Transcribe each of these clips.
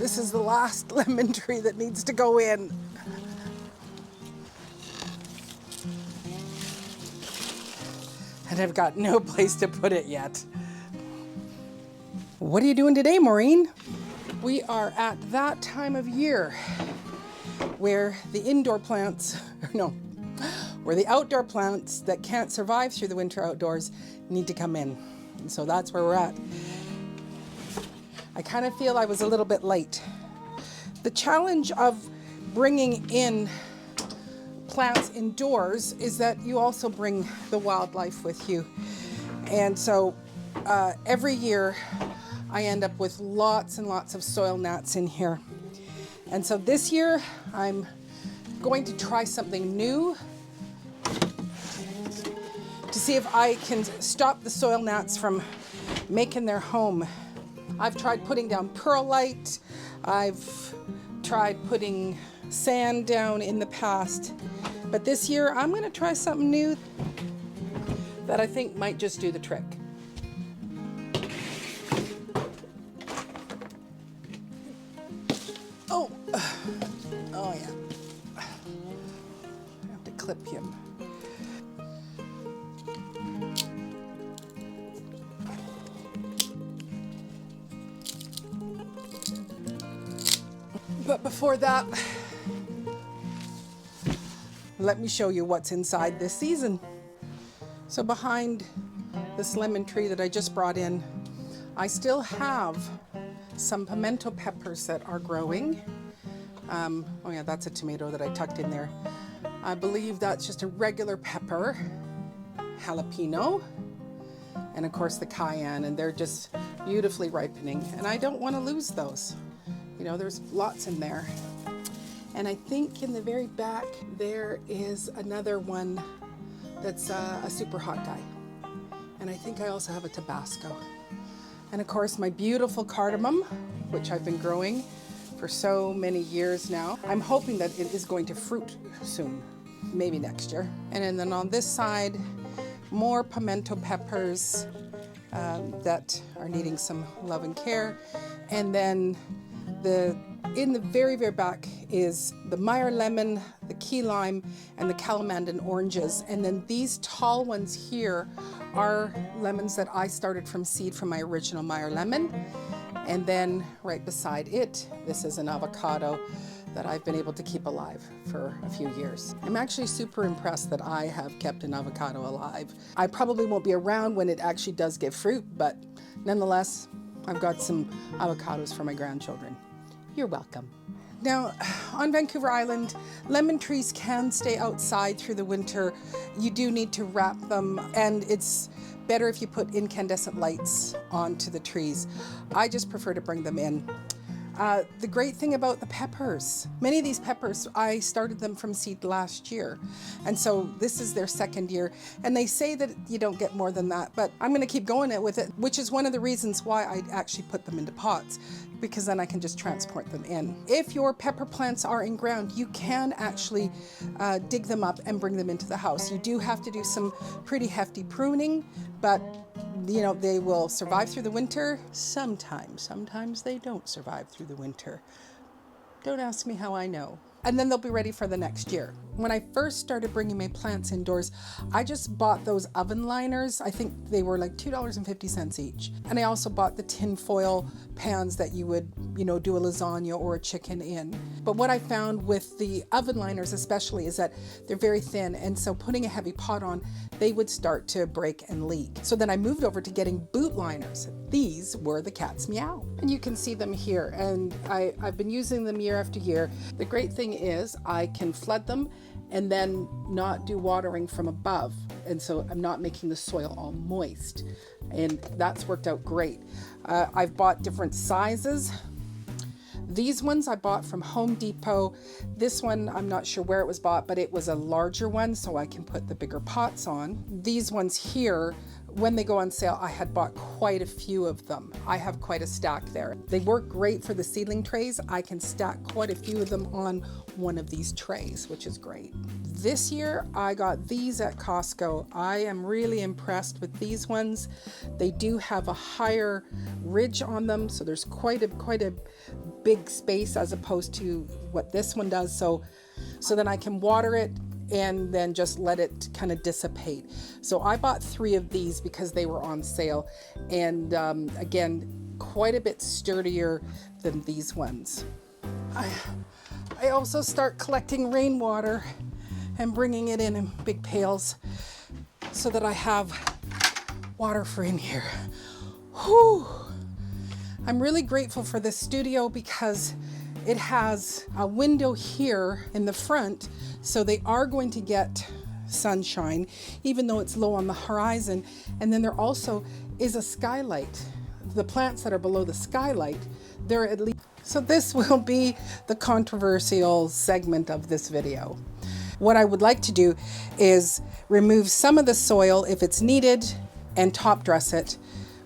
This is the last lemon tree that needs to go in. And I've got no place to put it yet. What are you doing today, Maureen? We are at that time of year where the indoor plants, where the outdoor plants that can't survive through the winter outdoors need to come in. And so that's where we're at. I kind of feel I was a little bit late. The challenge of bringing in plants indoors is that you also bring the wildlife with you. And so every year I end up with lots and lots of soil gnats in here. And so this year I'm going to try something new to see if I can stop the soil gnats from making their home. I've tried putting down perlite. I've tried putting sand down in the past. But this year I'm going to try something new that I think might just do the trick. Oh yeah. I have to clip him. But before that, let me show you what's inside this season. So behind this lemon tree that I just brought in, I still have some pimento peppers that are growing. Oh yeah, that's a tomato that I tucked in there. I believe that's just a regular pepper, jalapeno, and of course the cayenne, and they're just beautifully ripening. And I don't want to lose those. You know, there's lots in there. And I think in the very back there is another one that's a super hot guy. And I think I also have a Tabasco. And of course my beautiful cardamom, which I've been growing for so many years now. I'm hoping that it is going to fruit soon, maybe next year. And then on this side, more pimento peppers that are needing some love and care. And then in the very, very back is the Meyer lemon, the key lime, and the calamandan oranges. And then these tall ones here are lemons that I started from seed from my original Meyer lemon. And then right beside it, this is an avocado that I've been able to keep alive for a few years. I'm actually super impressed that I have kept an avocado alive. I probably won't be around when it actually does give fruit, but nonetheless, I've got some avocados for my grandchildren. You're welcome. Now, on Vancouver Island, lemon trees can stay outside through the winter. You do need to wrap them, and it's better if you put incandescent lights onto the trees. I just prefer to bring them in. The great thing about the peppers, many of these peppers, I started them from seed last year. And so this is their second year. And they say that you don't get more than that, but I'm gonna keep going with it, which is one of the reasons why I actually put them into pots, because then I can just transport them in. If your pepper plants are in ground, you can actually dig them up and bring them into the house. You do have to do some pretty hefty pruning, but you know, they will survive through the winter. Sometimes they don't survive through the winter. Don't ask me how I know. And then they'll be ready for the next year. When I first started bringing my plants indoors, I just bought those oven liners. I think they were like $2.50 each. And I also bought the tin foil pans that you would, you know, do a lasagna or a chicken in. But what I found with the oven liners especially is that they're very thin. And so putting a heavy pot on, they would start to break and leak. So then I moved over to getting boot liners. These were the cat's meow. And you can see them here. And I've been using them year after year. The great thing is I can flood them and then not do watering from above. And so I'm not making the soil all moist. And that's worked out great. I've bought different sizes. These ones I bought from Home Depot. This one, I'm not sure where it was bought, but it was a larger one, so I can put the bigger pots on. These ones here when they go on sale, I had bought quite a few of them. I have quite a stack there. They work great for the seedling trays. I can stack quite a few of them on one of these trays, which is great. This year, I got these at Costco. I am really impressed with these ones. They do have a higher ridge on them, so there's quite a big space as opposed to what this one does. So then I can water it and then just let it kind of dissipate. So I bought 3 of these because they were on sale, and again, quite a bit sturdier than these ones. I also start collecting rainwater and bringing it in big pails so that I have water for in here. Whew. I'm really grateful for this studio because it has a window here in the front, so they are going to get sunshine, even though it's low on the horizon. And then there also is a skylight. The plants that are below the skylight, they're at least... So this will be the controversial segment of this video. What I would like to do is remove some of the soil if it's needed and top dress it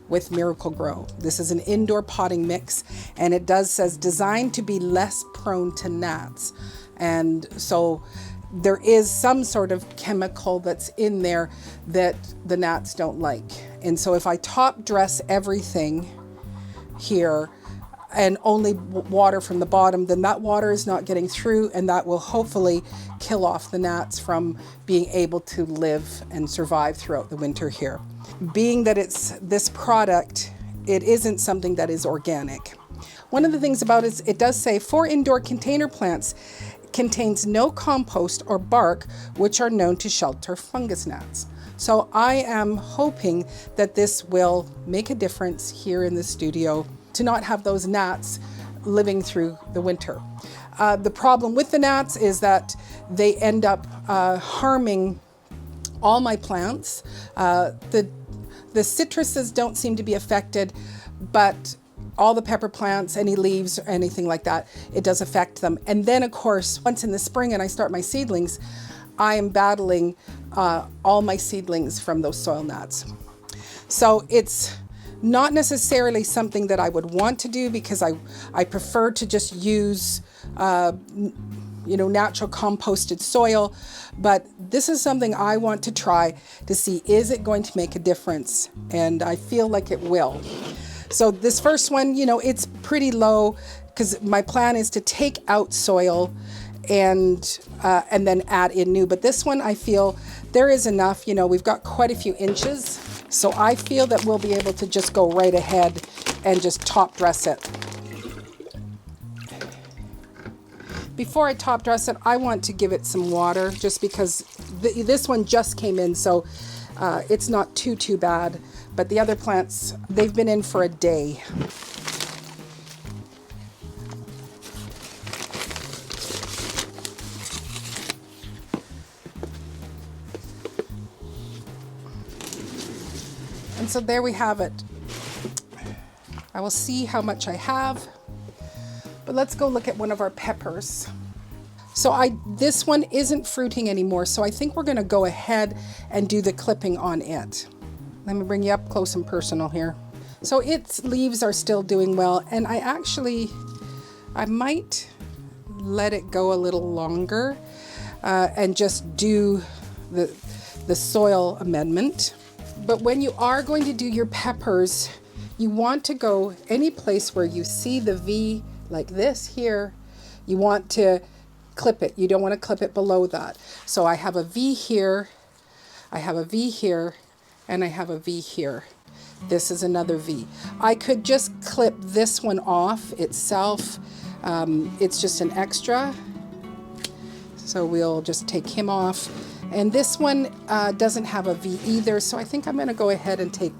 with Miracle-Gro. This is an indoor potting mix, and it says designed to be less prone to gnats. And so there is some sort of chemical that's in there that the gnats don't like. And so if I top dress everything here and only water from the bottom, then that water is not getting through, and that will hopefully kill off the gnats from being able to live and survive throughout the winter here. Being that it's this product, it isn't something that is organic. One of the things about it is it does say for indoor container plants, contains no compost or bark, which are known to shelter fungus gnats. So I am hoping that this will make a difference here in the studio to not have those gnats living through the winter. The problem with the gnats is that they end up harming all my plants. The citruses don't seem to be affected, but all the pepper plants, any leaves, or anything like that, it does affect them. And then of course, once in the spring and I start my seedlings, I am battling all my seedlings from those soil gnats. So it's not necessarily something that I would want to do because I prefer to just use natural composted soil, but this is something I want to try to see, is it going to make a difference? And I feel like it will. So this first one, it's pretty low because my plan is to take out soil and then add in new. But this one, I feel there is enough. We've got quite a few inches. So I feel that we'll be able to just go right ahead and just top dress it. Before I top dress it, I want to give it some water just because this one just came in, so it's not too bad. But the other plants, they've been in for a day. And so there we have it. I will see how much I have, but let's go look at one of our peppers. So this one isn't fruiting anymore, so I think we're gonna go ahead and do the clipping on it. Let me bring you up close and personal here. So its leaves are still doing well, and I might let it go a little longer and just do the soil amendment. But when you are going to do your peppers, you want to go any place where you see the V like this here, you want to clip it. You don't want to clip it below that. So I have a V here, I have a V here, and I have a V here. This is another V. I could just clip this one off itself. It's just an extra. So we'll just take him off. And this one doesn't have a V either, so I think I'm gonna go ahead and take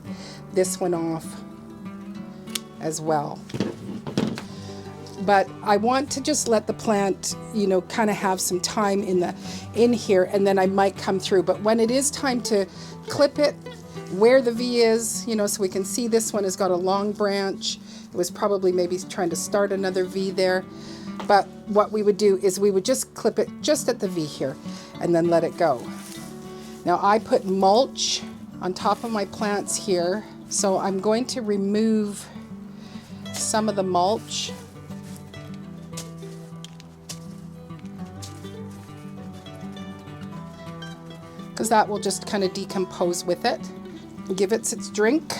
this one off as well. But I want to just let the plant, kind of have some time in here, and then I might come through. But when it is time to clip it, where the V is, so we can see this one has got a long branch. It was probably maybe trying to start another V there. But what we would do is we would just clip it just at the V here and then let it go. Now I put mulch on top of my plants here. So I'm going to remove some of the mulch. Because that will just kind of decompose with it. Give it its drink.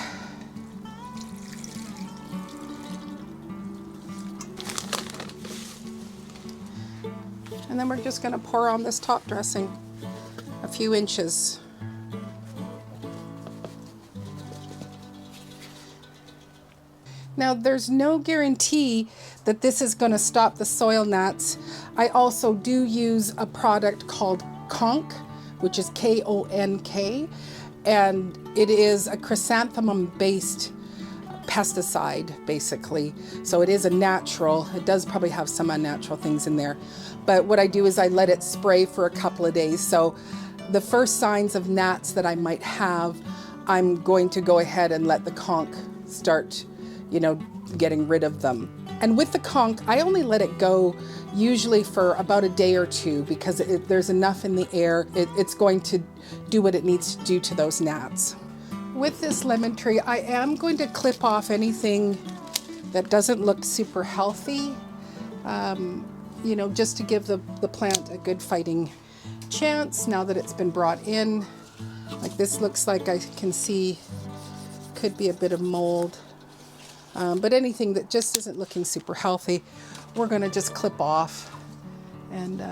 And then we're just going to pour on this top dressing a few inches. Now there's no guarantee that this is going to stop the soil gnats. I also do use a product called Konk, which is K-O-N-K, and it is a chrysanthemum based pesticide basically. So it is a natural. It does probably have some unnatural things in there, but what I do is I let it spray for a couple of days. So the first signs of gnats that I might have, I'm going to go ahead and let the Konk start, you know, getting rid of them. And with the Konk, I only let it go usually for about a day or two, because there's enough in the air. It's going to do what it needs to do to those gnats. With this lemon tree, I am going to clip off anything that doesn't look super healthy, you know, just to give the plant a good fighting chance now that it's been brought in. Like this looks like I can see could be a bit of mold. But anything that just isn't looking super healthy, we're going to just clip off. And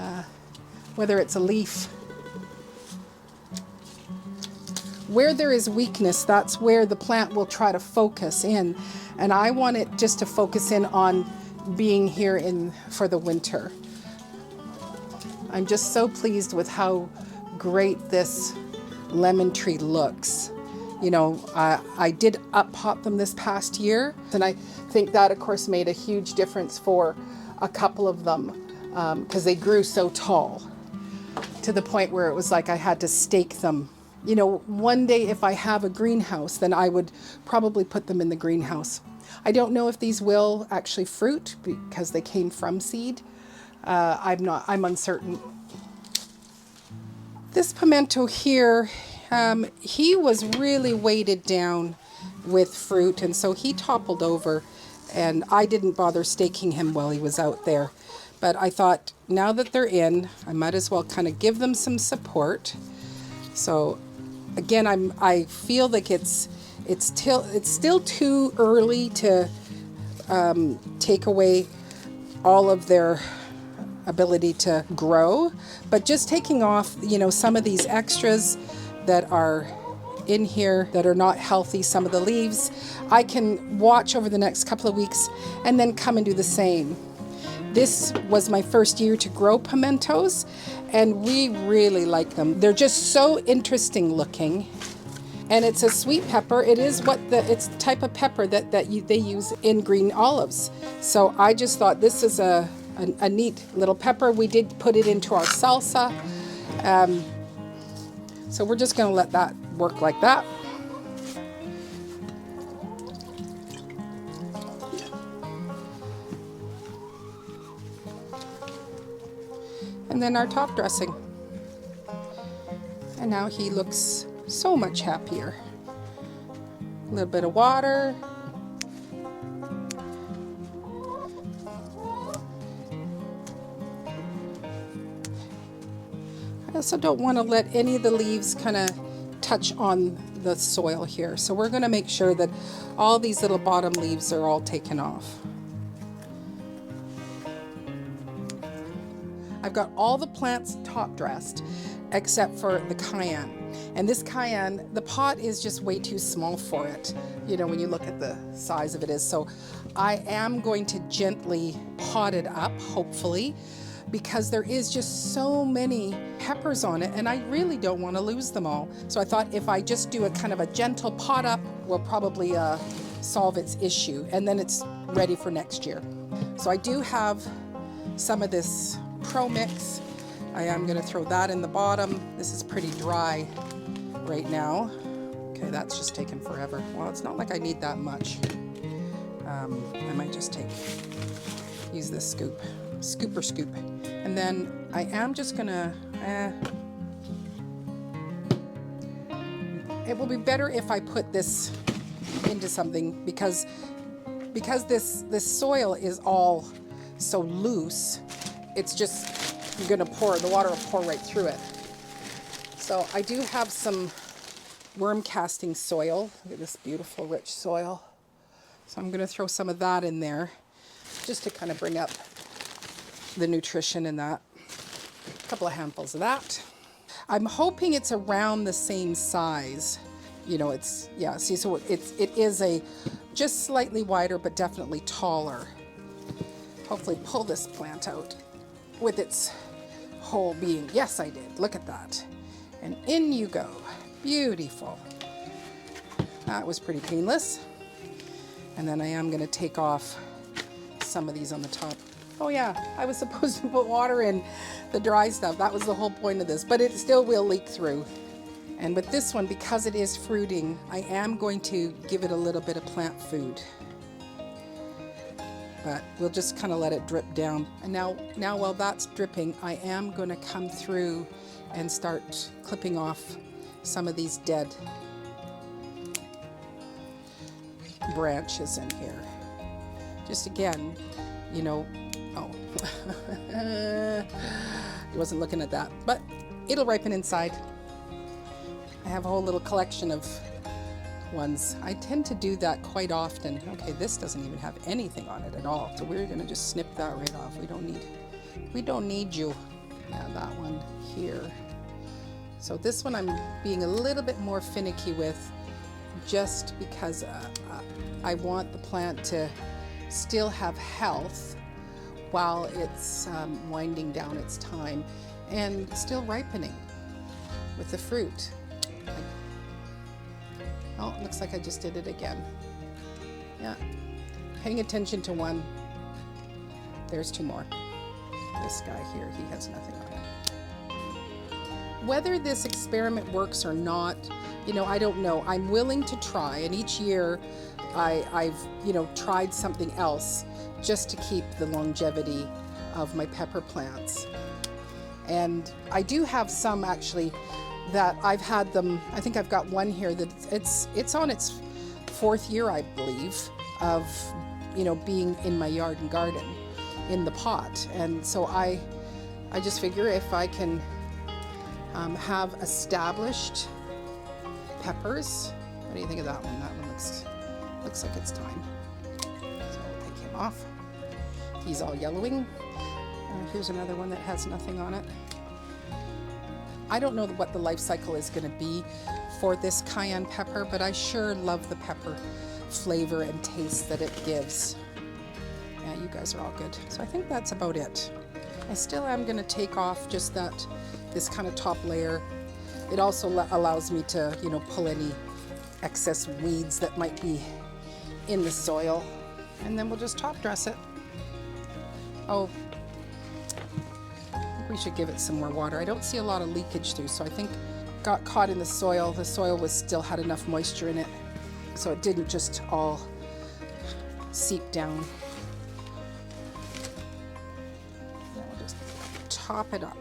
whether it's a leaf, where there is weakness, that's where the plant will try to focus in. And I want it just to focus in on being here for the winter. I'm just so pleased with how great this lemon tree looks. You know, I did up pot them this past year, and I think that of course made a huge difference for a couple of them, because they grew so tall to the point where it was like I had to stake them. You know, one day if I have a greenhouse, then I would probably put them in the greenhouse. I don't know if these will actually fruit because they came from seed. I'm uncertain. This pimento here, he was really weighted down with fruit, and so he toppled over, and I didn't bother staking him while he was out there. But I thought, now that they're in, I might as well kind of give them some support. So again, I feel like it's still too early to take away all of their ability to grow, but just taking off, you know, some of these extras that are in here that are not healthy, some of the leaves, I can watch over the next couple of weeks and then come and do the same. This was my first year to grow pimentos, and we really like them. They're just so interesting looking, and it's a sweet pepper. It is it's the type of pepper that they use in green olives. So I just thought this is a neat little pepper. We did put it into our salsa. So we're just going to let that work like that. And then our top dressing. And now he looks so much happier. A little bit of water. I also don't want to let any of the leaves kind of touch on the soil here. So we're going to make sure that all these little bottom leaves are all taken off. I've got all the plants top dressed except for the cayenne. And this cayenne, the pot is just way too small for it, you know, when you look at the size of it is. So I am going to gently pot it up, hopefully, because there is just so many peppers on it, and I really don't want to lose them all. So I thought if I just do a kind of a gentle pot up, will probably solve its issue, and then it's ready for next year. So I do have some of this Pro Mix. I am going to throw that in the bottom. This is pretty dry right now. Okay, that's just taken forever. Well, it's not like I need that much. I might just use this scooper scoop. And then I am just gonna it will be better if I put this into something because this soil is all so loose. It's just, you're gonna pour, the water will pour right through it. So I do have some worm casting soil. Look at this beautiful rich soil. So I'm gonna throw some of that in there just to kind of bring up the nutrition in that. A couple of handfuls of that. I'm hoping it's around the same size. You know, it's, yeah, see, so it is a just slightly wider, but definitely taller. Hopefully pull this plant out with its whole being. Yes, I did. Look at that. And in you go. Beautiful. That was pretty painless. And then I am going to take off some of these on the top. Oh yeah, I was supposed to put water in the dry stuff. That was the whole point of this, but it still will leak through. And with this one, because it is fruiting, I am going to give it a little bit of plant food. But we'll just kind of let it drip down. And now while that's dripping, I am going to come through and start clipping off some of these dead branches in here. Just again, you know, oh, I wasn't looking at that, but it'll ripen inside. I have a whole little collection of ones. I tend to do that quite often. Okay, this doesn't even have anything on it at all, so we're gonna just snip that right off. We don't need you. Yeah, that one here. So this one I'm being a little bit more finicky with, just because I want the plant to still have health while it's winding down its time and still ripening with the fruit. Oh, it looks like I just did it again. Yeah, paying attention to one. There's two more. This guy here, he has nothing on it. Whether this experiment works or not, you know, I don't know. I'm willing to try, and each year I've, you know, tried something else just to keep the longevity of my pepper plants. And I do have some actually that I've had them, I think I've got one here that it's on its 4th year, I believe, of, you know, being in my yard and garden in the pot. And so I just figure if I can have established peppers. What do you think of that one? That one looks like it's time. So I'll take him off. He's all yellowing. Here's another one that has nothing on it. I don't know what the life cycle is going to be for this cayenne pepper, but I sure love the pepper flavor and taste that it gives. Yeah, you guys are all good. So I think that's about it. I still am going to take off just this kind of top layer. It also allows me to, you know, pull any excess weeds that might be in the soil. And then we'll just top dress it. Oh, we should give it some more water. I don't see a lot of leakage through, so I think got caught in the soil. The soil still had enough moisture in it, so it didn't just all seep down. Now we'll just top it up.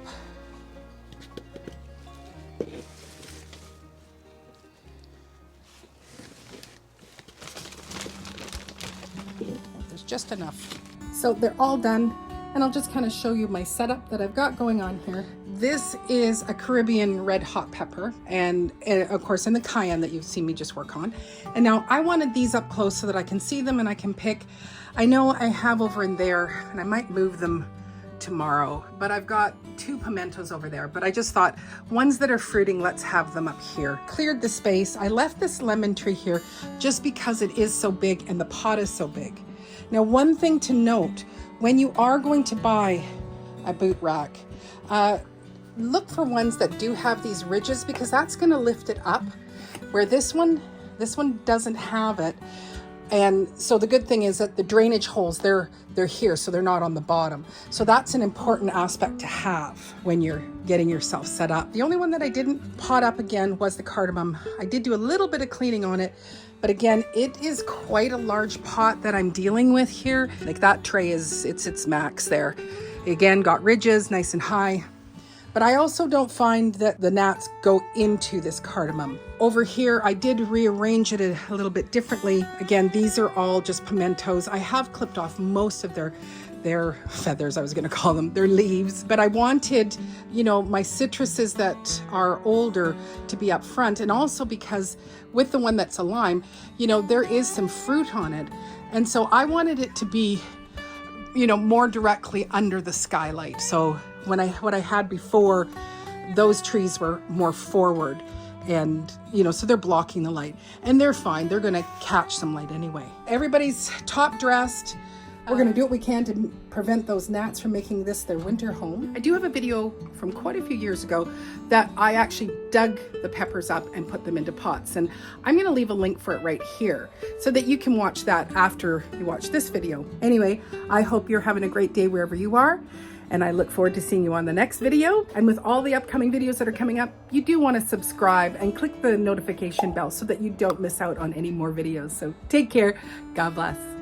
There's just enough. So they're all done. And I'll just kind of show you my setup that I've got going on here. This is a Caribbean red hot pepper, and of course in the cayenne that you've seen me just work on. And now I wanted these up close so that I can see them and I can pick. I know I have over in there, and I might move them tomorrow, but I've got 2 pimentos over there. But I just thought, ones that are fruiting, let's have them up here. Cleared the space. I left this lemon tree here just because it is so big and the pot is so big. Now, one thing to note, when you are going to buy a boot rack, look for ones that do have these ridges, because that's going to lift it up, where this one doesn't have it. And so the good thing is that the drainage holes, they're here, so they're not on the bottom. So that's an important aspect to have when you're getting yourself set up. The only one that I didn't pot up again was the cardamom. I did do a little bit of cleaning on it, but again, it is quite a large pot that I'm dealing with here. Like that tray it's its max there. Again, got ridges nice and high. But I also don't find that the gnats go into this cardamom. Over here, I did rearrange it a little bit differently. Again, these are all just pimentos. I have clipped off most of their feathers, I was gonna call them, their leaves. But I wanted, you know, my citruses that are older to be up front. And also because with the one that's a lime, you know, there is some fruit on it. And so I wanted it to be, you know, more directly under the skylight. So what I had before, those trees were more forward, and you know, so they're blocking the light, and they're fine. They're gonna catch some light anyway. Everybody's top dressed. We're gonna do what we can to prevent those gnats from making this their winter home. I do have a video from quite a few years ago that I actually dug the peppers up and put them into pots, and I'm gonna leave a link for it right here so that you can watch that after you watch this video. Anyway, I hope you're having a great day wherever you are, and I look forward to seeing you on the next video. And with all the upcoming videos that are coming up, you do want to subscribe and click the notification bell so that you don't miss out on any more videos. So take care. God bless.